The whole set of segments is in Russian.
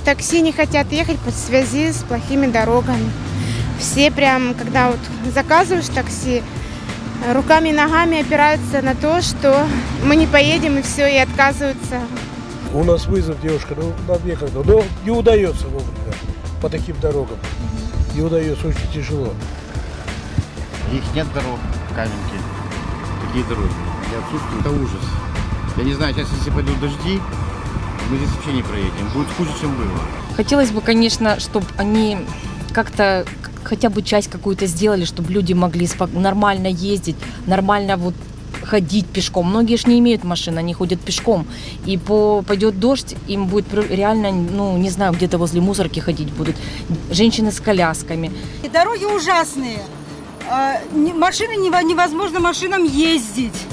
Такси не хотят ехать по связи с плохими дорогами. Все прям, когда вот заказываешь такси, руками и ногами опираются на то, что мы не поедем и все, и отказываются. У нас вызов, девушка, нам некогда, но не удается вовремя по таким дорогам. Не удается, очень тяжело. Их нет дорог, каменки, такие дороги. И отсутствует, это ужас. Я не знаю, сейчас если пойдут дожди, мы здесь вообще не проедем. Будет хуже, чем было. Хотелось бы, конечно, чтобы они как-то хотя бы часть какую-то сделали, чтобы люди могли нормально ездить, нормально вот ходить пешком. Многие же не имеют машин, они ходят пешком. И пойдет дождь, им будет реально, ну, не знаю, где-то возле мусорки ходить будут. Женщины с колясками. И дороги ужасные. Машины невозможно машинам ездить.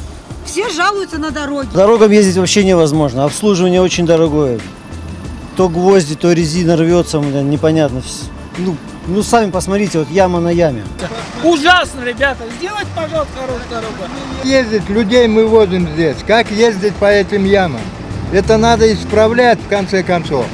Все жалуются на дороги. Дорогам ездить вообще невозможно. Обслуживание очень дорогое. То гвозди, то резина рвется, непонятно. Ну, сами посмотрите, вот яма на яме. Ужасно, ребята. Сделайте, пожалуйста, хорошую дорогу. Ездить людей мы возим здесь. Как ездить по этим ямам? Это надо исправлять в конце концов.